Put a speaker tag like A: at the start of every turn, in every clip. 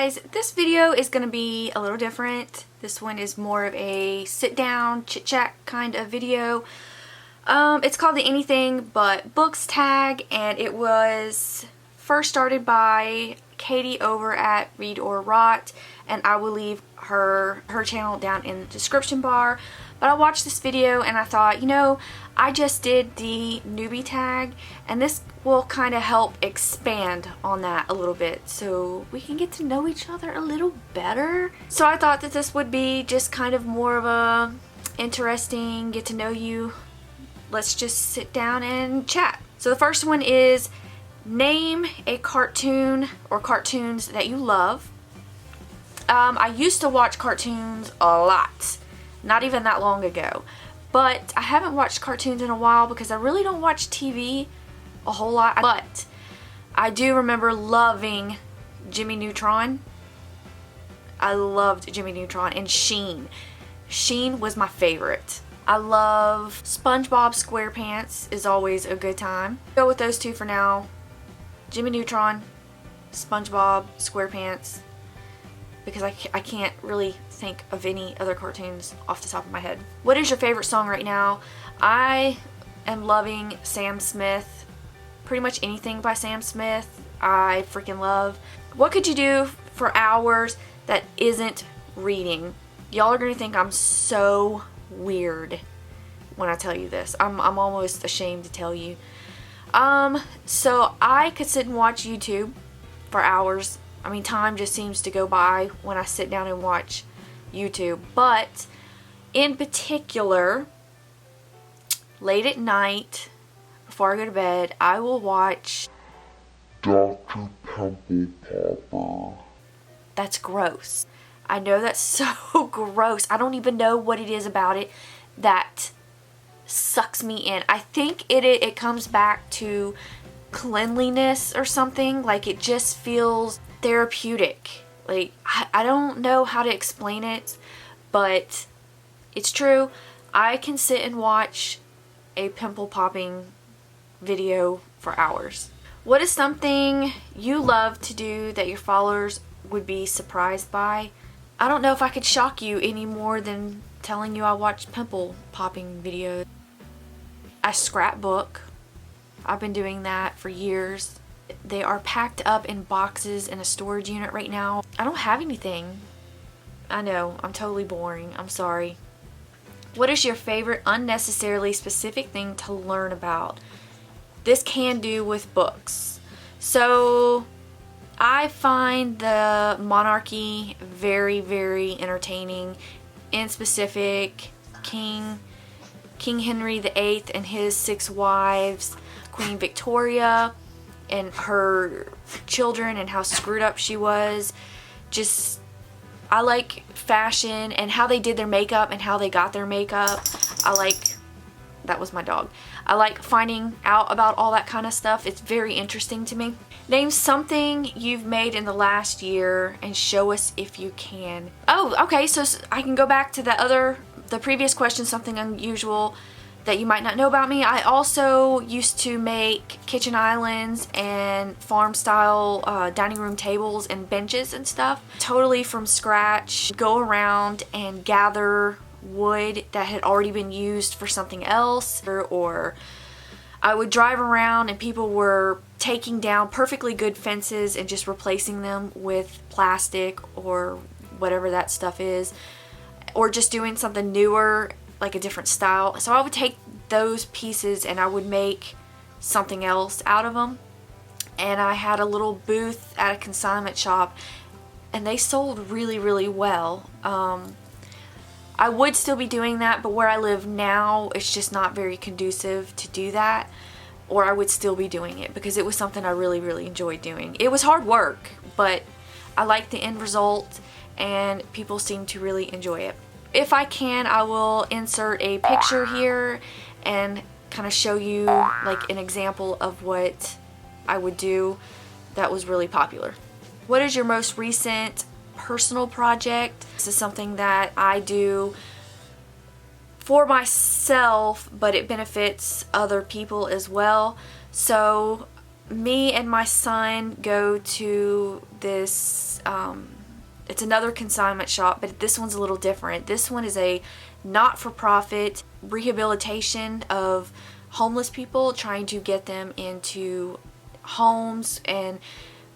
A: guys, this video is going to be a little different. This one is more of a sit down chit chat kind of video. It's called the Anything But Books tag, and it was first started by Katie over at ReadorRot, and I will leave her channel down in the description bar. But I watched this video and I thought, you know, I just did the newbie tag, and this will kind of help expand on that a little bit so we can get to know each other a little better. So I thought that this would be just kind of more of a interesting get to know you. Let's just sit down and chat. So the first one is name a cartoon or cartoons that you love. I used to watch cartoons a lot, not even that long ago, but I haven't watched cartoons in a while because I really don't watch TV a whole lot. But I do remember loving Jimmy Neutron. I loved Jimmy Neutron, and Sheen. Sheen was my favorite. I love SpongeBob SquarePants is always a good time. Go with those two for now. Jimmy Neutron, SpongeBob SquarePants, because I can't really think of any other cartoons off the top of my head. What is your favorite song right now? I am loving Sam Smith. Pretty much anything by Sam Smith I freaking love. What could you do for hours that isn't reading? Y'all are gonna think I'm so weird when I tell you this. I'm almost ashamed to tell you. So I could sit and watch YouTube for hours. I mean, time just seems to go by when I sit down and watch YouTube. But in particular, late at night, before I go to bed, I will watch Dr. Pimple Popper. That's gross. I know that's so gross. I don't even know what it is about it that sucks me in. I think it comes back to cleanliness or something. Like, it just feels therapeutic. Like, I don't know how to explain it, but it's true. I can sit and watch a pimple popping video for hours. What is something you love to do that your followers would be surprised by? I don't know if I could shock you any more than telling you I watch pimple popping videos. I scrapbook. I've been doing that for years. They are packed up in boxes in a storage unit right now. I don't have anything. I know, I'm totally boring. I'm sorry. What is your favorite unnecessarily specific thing to learn about? This can do with books. So I find the monarchy very, very entertaining. In specific, King Henry VIII and his 6 wives, Queen Victoria and her children, and how screwed up she was. Just, I like fashion and how they did their makeup and how they got their makeup. That was my dog. I like finding out about all that kind of stuff. It's very interesting to me. Name something you've made in the last year and show us if you can. Oh, okay, so I can go back to the previous question, something unusual that you might not know about me. I also used to make kitchen islands and farm style dining room tables and benches and stuff. Totally from scratch. Go around and gather wood that had already been used for something else, or I would drive around and people were taking down perfectly good fences and just replacing them with plastic or whatever that stuff is, or just doing something newer, like a different style. So I would take those pieces and I would make something else out of them. And I had a little booth at a consignment shop, and they sold really, really well. I would still be doing that, but where I live now, it's just not very conducive to do that. Or I would still be doing it because it was something I really, really enjoyed doing. It was hard work, but I liked the end result and people seem to really enjoy it. If I can, I will insert a picture here and kind of show you like an example of what I would do that was really popular. What is your most recent personal project? This is something that I do for myself, but it benefits other people as well. So me and my son go to this, it's another consignment shop, but this one's a little different. This one is a not-for-profit rehabilitation of homeless people, trying to get them into homes and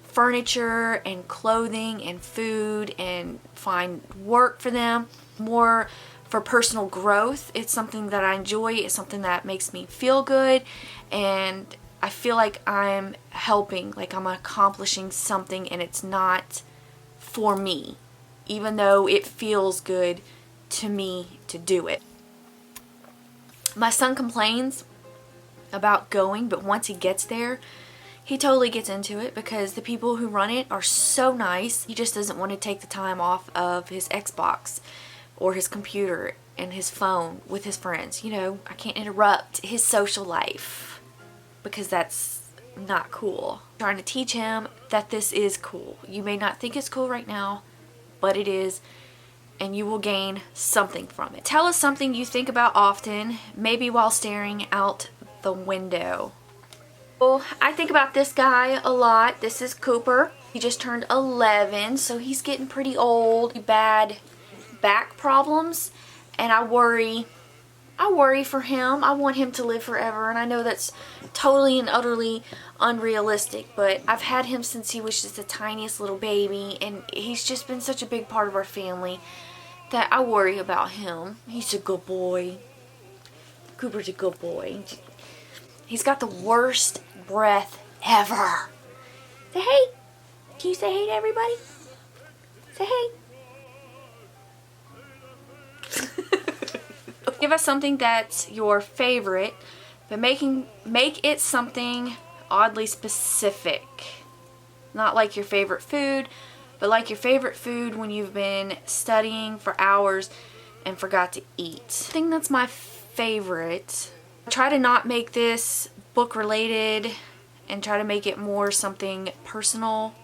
A: furniture and clothing and food and find work for them. More for personal growth. It's something that I enjoy. It's something that makes me feel good, and I feel like I'm helping, like I'm accomplishing something, and it's not for me, even though it feels good to me to do it. My son complains about going, but once he gets there, he totally gets into it because the people who run it are so nice. He just doesn't want to take the time off of his Xbox or his computer and his phone with his friends. You know, I can't interrupt his social life because that's not cool. I'm trying to teach him that this is cool. You may not think it's cool right now, but it is, and you will gain something from it. Tell us something you think about often, maybe while staring out the window. Well, I think about this guy a lot. This is Cooper. He just turned 11, so he's getting pretty old. Bad back problems, and I worry for him. I want him to live forever, and I know that's totally and utterly unrealistic, but I've had him since he was just the tiniest little baby, and he's just been such a big part of our family that I worry about him. He's a good boy. Cooper's a good boy. He's got the worst breath ever. Say hey. Can you say hey to everybody? Say hey. Give us something that's your favorite, but make it something oddly specific. Not like your favorite food, but like your favorite food when you've been studying for hours and forgot to eat. Thing that's my favorite. Try to not make this book related and try to make it more something personal.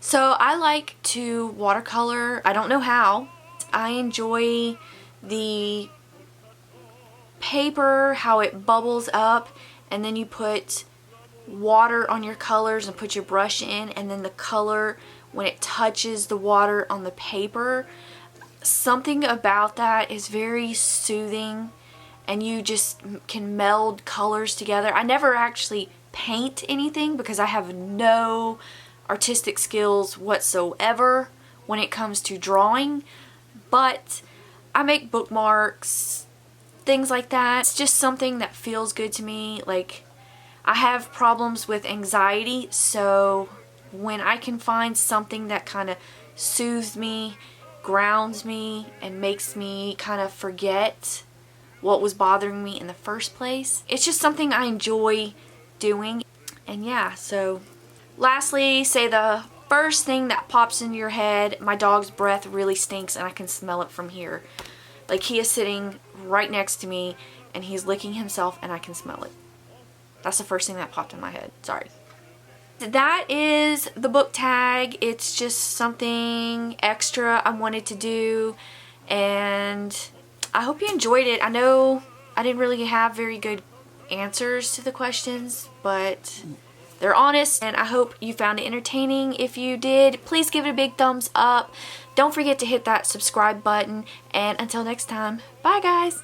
A: So I like to watercolor. I don't know how. I enjoy the paper, how it bubbles up, and then you put water on your colors and put your brush in, and then the color, when it touches the water on the paper, something about that is very soothing, and you just can meld colors together. I never actually paint anything because I have no artistic skills whatsoever when it comes to drawing, but I make bookmarks, things like that. It's just something that feels good to me. Like, I have problems with anxiety, so when I can find something that kind of soothes me, grounds me, and makes me kind of forget what was bothering me in the first place, it's just something I enjoy doing. And yeah, so lastly, say the first thing that pops into your head. My dog's breath really stinks and I can smell it from here. Like, he is sitting right next to me and he's licking himself and I can smell it. That's the first thing that popped in my head. Sorry. That is the book tag. It's just something extra I wanted to do, and I hope you enjoyed it. I know I didn't really have very good answers to the questions, but they're honest, and I hope you found it entertaining. If you did, please give it a big thumbs up. Don't forget to hit that subscribe button, and until next time, bye guys!